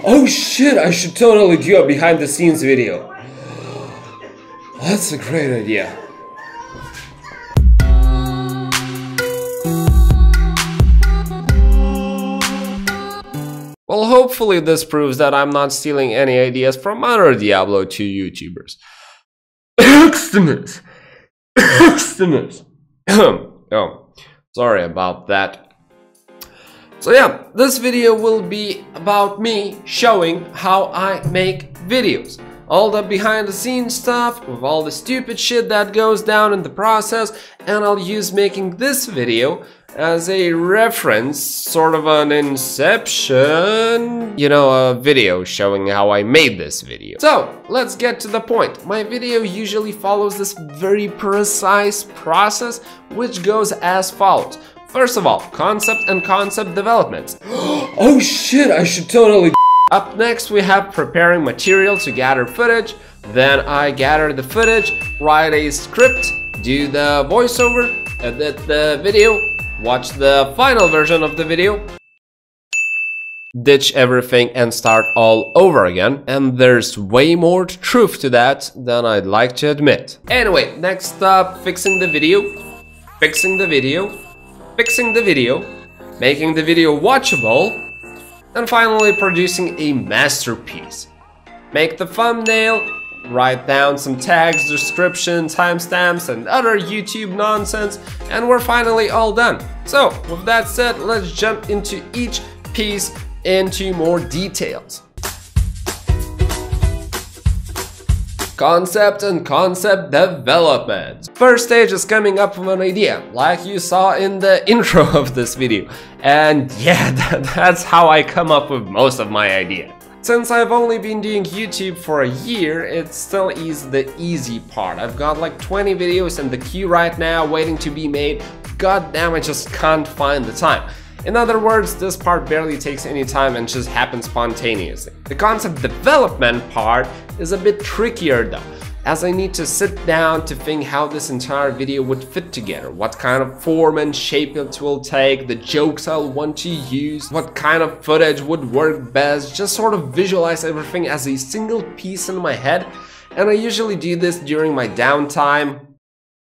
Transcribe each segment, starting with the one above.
Oh shit, I should totally do a behind the scenes video. That's a great idea. Well, hopefully this proves that I'm not stealing any ideas from other Diablo 2 YouTubers. Extremis! Oh, sorry about that. So yeah, this video will be about me showing how I make videos. All the behind the scenes stuff, with all the stupid shit that goes down in the process, and I'll use making this video as a reference, sort of an inception, you know, a video showing how I made this video. So, let's get to the point. My video usually follows this very precise process, which goes as follows. First of all, concept and concept development. Oh shit, I should totally... Up next we have preparing material to gather footage. Then I gather the footage, write a script, do the voiceover, edit the video, watch the final version of the video, ditch everything and start all over again. And there's way more truth to that than I'd like to admit. Anyway, next up, fixing the video, making the video watchable, and finally producing a masterpiece. Make the thumbnail, write down some tags, description, timestamps, and other YouTube nonsense, and we're finally all done. So, with that said, let's jump into each piece into more details. Concept and concept development. First stage is coming up with an idea, like you saw in the intro of this video. And yeah, that's how I come up with most of my ideas. Since I've only been doing YouTube for a year, it still is the easy part. I've got like 20 videos in the queue right now waiting to be made. God damn, I just can't find the time. In other words, this part barely takes any time and just happens spontaneously. The concept development part is a bit trickier though, as I need to sit down to think how this entire video would fit together, what kind of form and shape it will take, the jokes I'll want to use, what kind of footage would work best, just sort of visualize everything as a single piece in my head, and I usually do this during my downtime.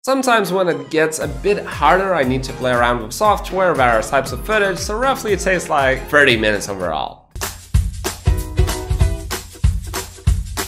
Sometimes when it gets a bit harder, I need to play around with software, various types of footage, so roughly it takes like 30 minutes overall.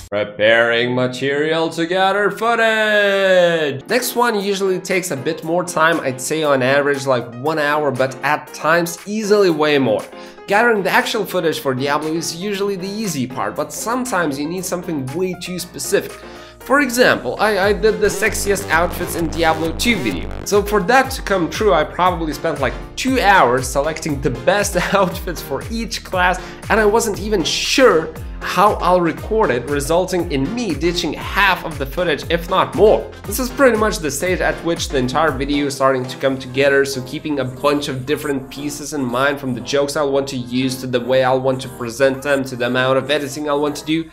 Preparing material to gather footage! Next one usually takes a bit more time, I'd say on average like 1 hour, but at times easily way more. Gathering the actual footage for Diablo is usually the easy part, but sometimes you need something way too specific. For example, I did the sexiest outfits in Diablo 2 video. So for that to come true, I probably spent like 2 hours selecting the best outfits for each class, and I wasn't even sure how I'll record it, resulting in me ditching half of the footage, if not more. This is pretty much the stage at which the entire video is starting to come together, so keeping a bunch of different pieces in mind, from the jokes I'll want to use, to the way I'll want to present them, to the amount of editing I'll want to do.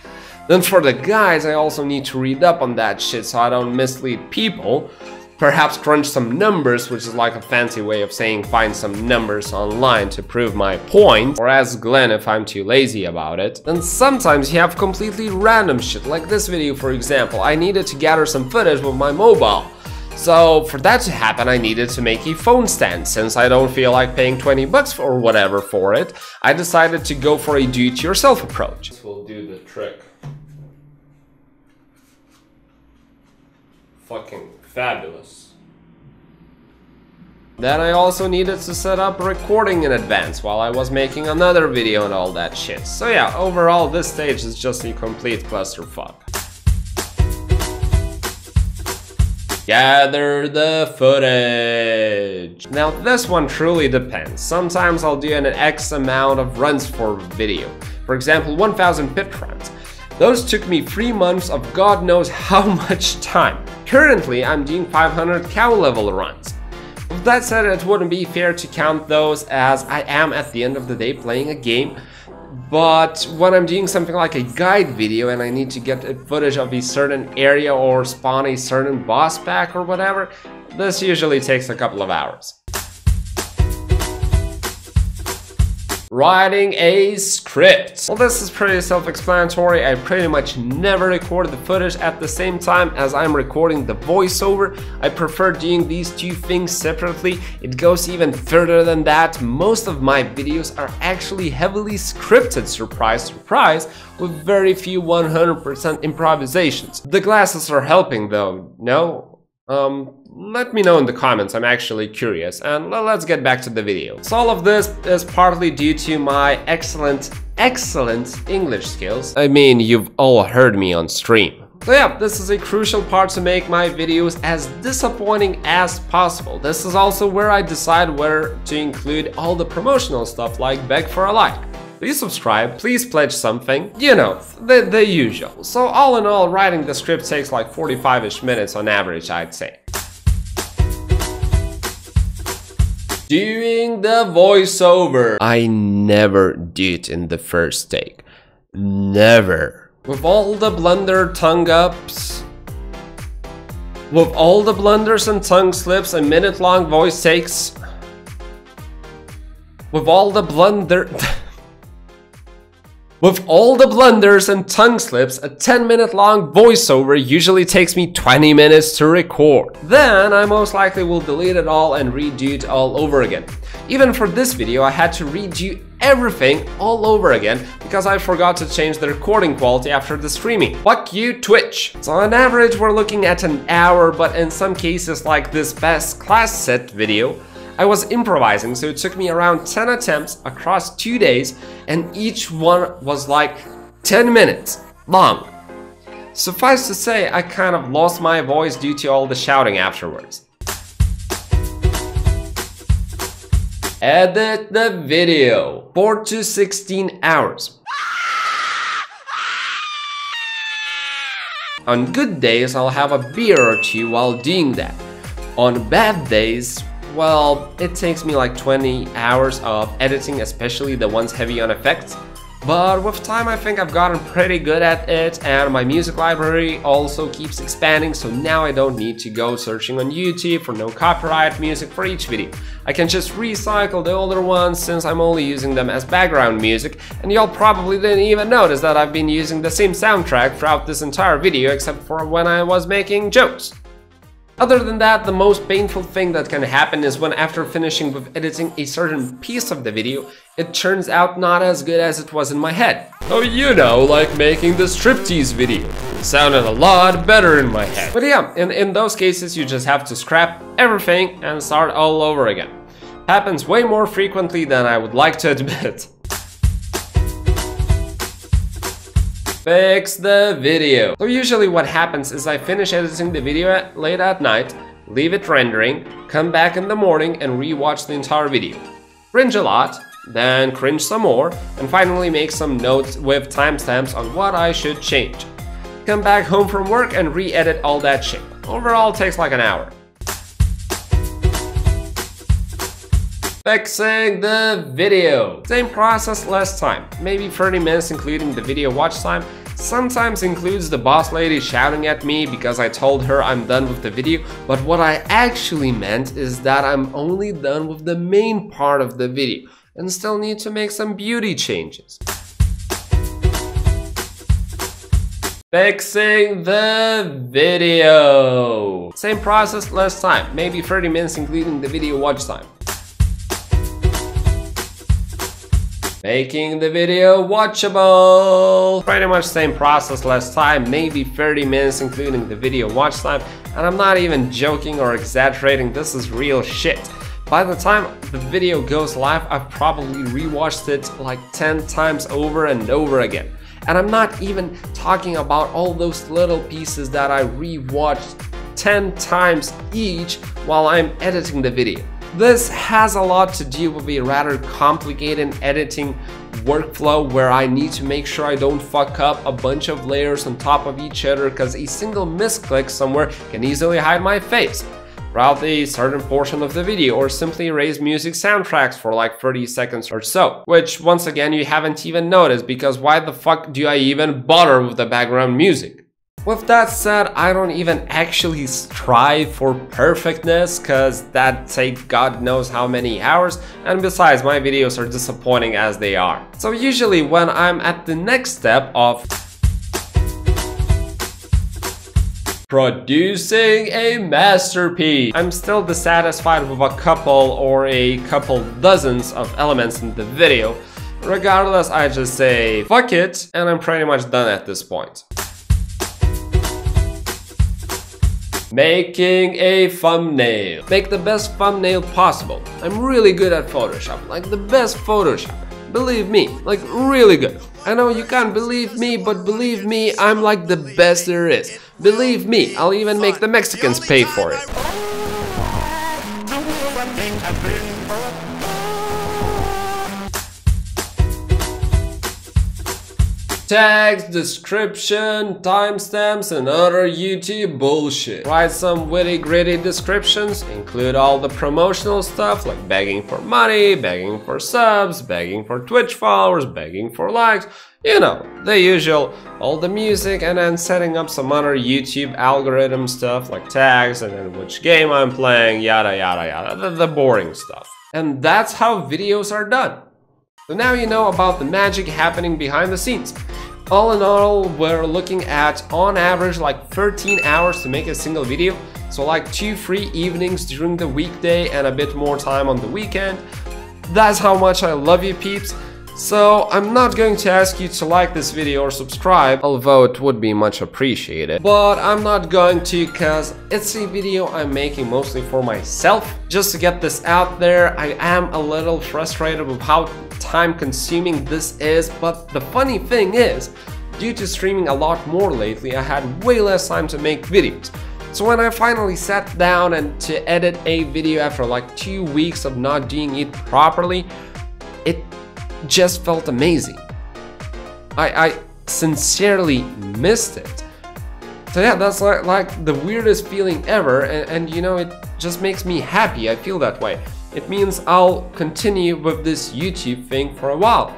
Then for the guides, I also need to read up on that shit so I don't mislead people. Perhaps crunch some numbers, which is like a fancy way of saying find some numbers online to prove my point, or ask Glenn if I'm too lazy about it. Then sometimes you have completely random shit, like this video for example. I needed to gather some footage with my mobile. So for that to happen, I needed to make a phone stand. Since I don't feel like paying 20 bucks or whatever for it, I decided to go for a do-it-yourself approach. This will do the trick. Fucking fabulous. Then I also needed to set up recording in advance while I was making another video and all that shit. So yeah, overall this stage is just a complete clusterfuck. Gather the footage. Now this one truly depends. Sometimes I'll do an X amount of runs for video. For example, 1000 pit runs. Those took me 3 months of God knows how much time. Currently, I'm doing 500 cow level runs. With that said, it wouldn't be fair to count those, as I am at the end of the day playing a game. But when I'm doing something like a guide video and I need to get footage of a certain area or spawn a certain boss pack or whatever, this usually takes a couple of hours. Writing a script. Well, this is pretty self-explanatory. I pretty much never record the footage at the same time as I'm recording the voiceover. I prefer doing these two things separately. It goes even further than that. Most of my videos are actually heavily scripted, surprise, surprise, with very few 100% improvisations. The glasses are helping though, no? Let me know in the comments, I'm actually curious, and let's get back to the video. So all of this is partly due to my excellent English skills. I mean, you've all heard me on stream. So yeah, this is a crucial part to make my videos as disappointing as possible. This is also where I decide where to include all the promotional stuff like beg for a like. Please subscribe, please pledge something, you know, the usual. So all in all, writing the script takes like 45-ish minutes on average, I'd say. Doing the voiceover. I never do it in the first take. Never. With all the blunder tongue ups. With all the blunders and tongue slips and minute-long voice takes. With all the With all the blunders and tongue slips, a 10-minute long voiceover usually takes me 20 minutes to record. Then I most likely will delete it all and redo it all over again. Even for this video, I had to redo everything all over again because I forgot to change the recording quality after the streaming. Fuck you, Twitch! So on average, we're looking at an hour, but in some cases like this best class set video, I was improvising, so it took me around 10 attempts across 2 days, and each one was like 10 minutes long. Suffice to say, I kind of lost my voice due to all the shouting afterwards. Edit the video. 4 to 16 hours. On good days, I'll have a beer or two while doing that. On bad days, well, it takes me like 20 hours of editing, especially the ones heavy on effects. But with time, I think I've gotten pretty good at it, and my music library also keeps expanding, so now I don't need to go searching on YouTube for no copyright music for each video. I can just recycle the older ones since I'm only using them as background music, and y'all probably didn't even notice that I've been using the same soundtrack throughout this entire video except for when I was making jokes. Other than that, the most painful thing that can happen is when after finishing with editing a certain piece of the video, it turns out not as good as it was in my head. Oh, you know, like making the striptease video. It sounded a lot better in my head. But yeah, in those cases, you just have to scrap everything and start all over again. Happens way more frequently than I would like to admit. Fix the video. So usually what happens is I finish editing the video late at night, leave it rendering, come back in the morning and rewatch the entire video. Cringe a lot, then cringe some more, and finally make some notes with timestamps on what I should change. Come back home from work and re-edit all that shit. Overall, it takes like an hour. Fixing the video. Same process, less time. Maybe 30 minutes including the video watch time. Sometimes includes the boss lady shouting at me because I told her I'm done with the video, but what I actually meant is that I'm only done with the main part of the video and still need to make some beauty changes. Fixing the video. Same process, less time. Maybe 30 minutes including the video watch time. Making the video watchable. Pretty much same process, less time, maybe 30 minutes including the video watch time. And I'm not even joking or exaggerating, this is real shit. By the time the video goes live, I've probably rewatched it like 10 times over and over again. And I'm not even talking about all those little pieces that I rewatched 10 times each while I'm editing the video. This has a lot to do with a rather complicated editing workflow where I need to make sure I don't fuck up a bunch of layers on top of each other because a single misclick somewhere can easily hide my face throughout a certain portion of the video, or simply erase music soundtracks for like 30 seconds or so, which once again you haven't even noticed because why the fuck do I even bother with the background music? With that said, I don't even actually strive for perfectness, cause that take God knows how many hours, and besides, my videos are disappointing as they are. So usually when I'm at the next step of producing a masterpiece, I'm still dissatisfied with a couple or a couple dozens of elements in the video. Regardless, I just say fuck it, and I'm pretty much done at this point. Making a thumbnail. Make the best thumbnail possible. I'm really good at Photoshop, like the best Photoshop. Believe me, like really good. I know you can't believe me, but believe me, I'm like the best there is. Believe me, I'll even make the Mexicans pay for it. Tags, description, timestamps, and other YouTube bullshit. Write some witty gritty descriptions, include all the promotional stuff like begging for money, begging for subs, begging for Twitch followers, begging for likes, you know, the usual, all the music, and then setting up some other YouTube algorithm stuff like tags and then which game I'm playing, yada yada yada, the boring stuff. And that's how videos are done. So now you know about the magic happening behind the scenes. All in all, we're looking at, on average, like 13 hours to make a single video. So like 2 free evenings during the weekday and a bit more time on the weekend. That's how much I love you peeps. So I'm not going to ask you to like this video or subscribe, although it would be much appreciated. But I'm not going to, cause it's a video I'm making mostly for myself. Just to get this out there, I am a little frustrated with how time consuming this is, but the funny thing is, due to streaming a lot more lately, I had way less time to make videos. So when I finally sat down and to edit a video after like 2 weeks of not doing it properly, it just felt amazing. I sincerely missed it. So yeah, that's like the weirdest feeling ever, and you know, it just makes me happy. I feel that way. It means I'll continue with this YouTube thing for a while.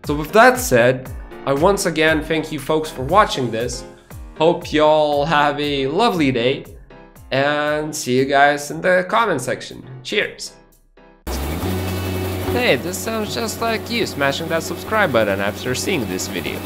So with that said, I once again thank you folks for watching this. Hope y'all have a lovely day, and see you guys in the comment section. Cheers! Hey, this sounds just like you smashing that subscribe button after seeing this video.